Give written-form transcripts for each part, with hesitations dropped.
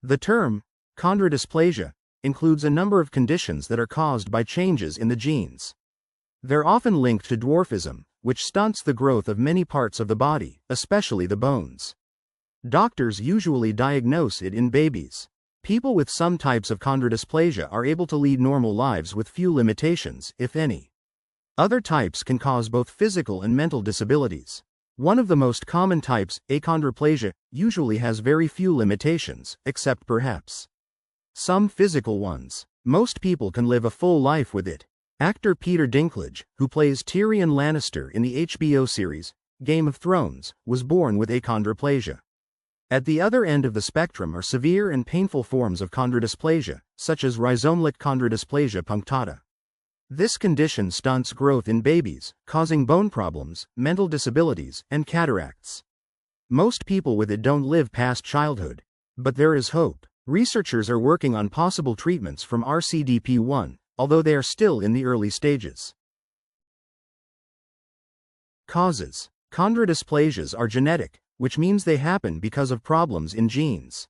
The term, chondrodysplasia, includes a number of conditions that are caused by changes in the genes. They're often linked to dwarfism, which stunts the growth of many parts of the body, especially the bones. Doctors usually diagnose it in babies. People with some types of chondrodysplasia are able to lead normal lives with few limitations, if any. Other types can cause both physical and mental disabilities. One of the most common types, achondroplasia, usually has very few limitations, except perhaps some physical ones. Most people can live a full life with it. Actor Peter Dinklage, who plays Tyrion Lannister in the HBO series Game of Thrones, was born with achondroplasia. At the other end of the spectrum are severe and painful forms of chondrodysplasia, such as rhizomelic chondrodysplasia punctata. This condition stunts growth in babies, causing bone problems, mental disabilities, and cataracts. Most people with it don't live past childhood. But there is hope. Researchers are working on possible treatments from RCDP1, although they are still in the early stages. Causes. Chondrodysplasias are genetic, which means they happen because of problems in genes.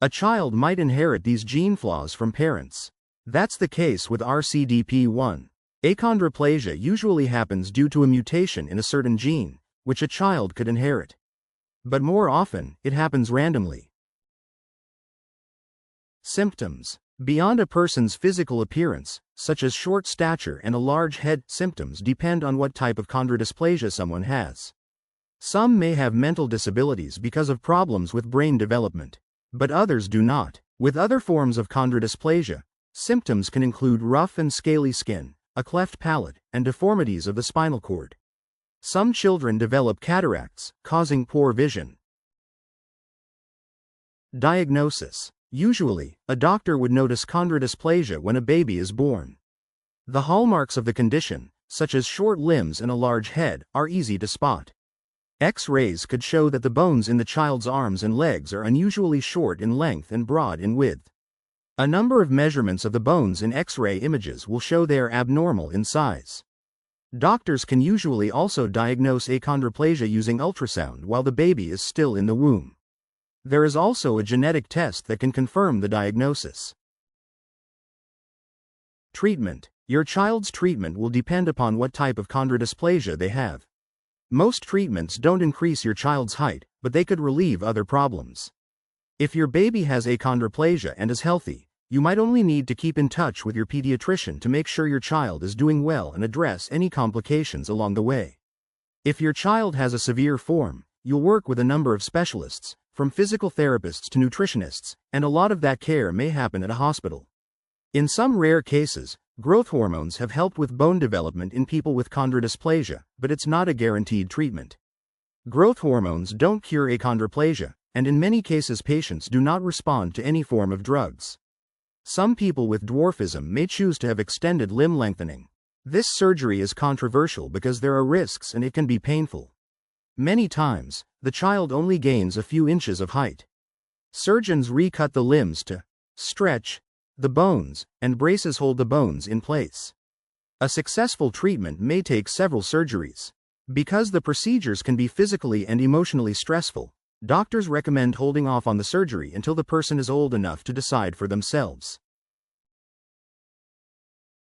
A child might inherit these gene flaws from parents. That's the case with RCDP1. Achondroplasia usually happens due to a mutation in a certain gene, which a child could inherit. But more often, it happens randomly. Symptoms. Beyond a person's physical appearance, such as short stature and a large head, symptoms depend on what type of chondrodysplasia someone has. Some may have mental disabilities because of problems with brain development, but others do not. With other forms of chondrodysplasia, symptoms can include rough and scaly skin, a cleft palate, and deformities of the spinal cord. Some children develop cataracts, causing poor vision. Diagnosis. Usually, a doctor would notice chondrodysplasia when a baby is born. The hallmarks of the condition, such as short limbs and a large head, are easy to spot. X-rays could show that the bones in the child's arms and legs are unusually short in length and broad in width. A number of measurements of the bones in X-ray images will show they are abnormal in size. Doctors can usually also diagnose achondroplasia using ultrasound while the baby is still in the womb. There is also a genetic test that can confirm the diagnosis. Treatment. Your child's treatment will depend upon what type of chondrodysplasia they have. Most treatments don't increase your child's height, but they could relieve other problems. If your baby has achondroplasia and is healthy, you might only need to keep in touch with your pediatrician to make sure your child is doing well and address any complications along the way. If your child has a severe form, you'll work with a number of specialists, from physical therapists to nutritionists, and a lot of that care may happen at a hospital. In some rare cases, growth hormones have helped with bone development in people with chondrodysplasia, but it's not a guaranteed treatment. Growth hormones don't cure achondroplasia, and in many cases patients do not respond to any form of drugs. Some people with dwarfism may choose to have extended limb lengthening. This surgery is controversial because there are risks and it can be painful. Many times, the child only gains a few inches of height. Surgeons recut the limbs to stretch the bones, and braces hold the bones in place. A successful treatment may take several surgeries. Because the procedures can be physically and emotionally stressful, doctors recommend holding off on the surgery until the person is old enough to decide for themselves.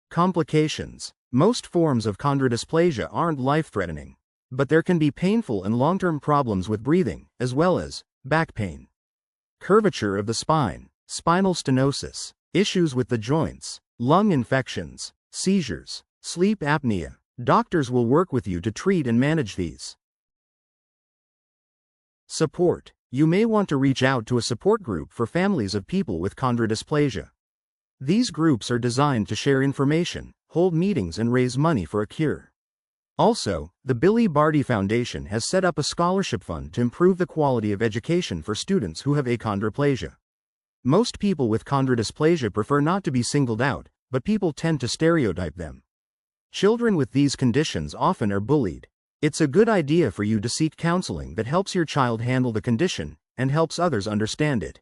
Complications. Most forms of chondrodysplasia aren't life-threatening, but there can be painful and long-term problems with breathing, as well as back pain, curvature of the spine, spinal stenosis, issues with the joints, lung infections, seizures, sleep apnea. Doctors will work with you to treat and manage these. Support. You may want to reach out to a support group for families of people with chondrodysplasia. These groups are designed to share information, hold meetings, and raise money for a cure. Also, the Billy Barty Foundation has set up a scholarship fund to improve the quality of education for students who have achondroplasia. Most people with chondrodysplasia prefer not to be singled out, but people tend to stereotype them. Children with these conditions often are bullied. It's a good idea for you to seek counseling that helps your child handle the condition and helps others understand it.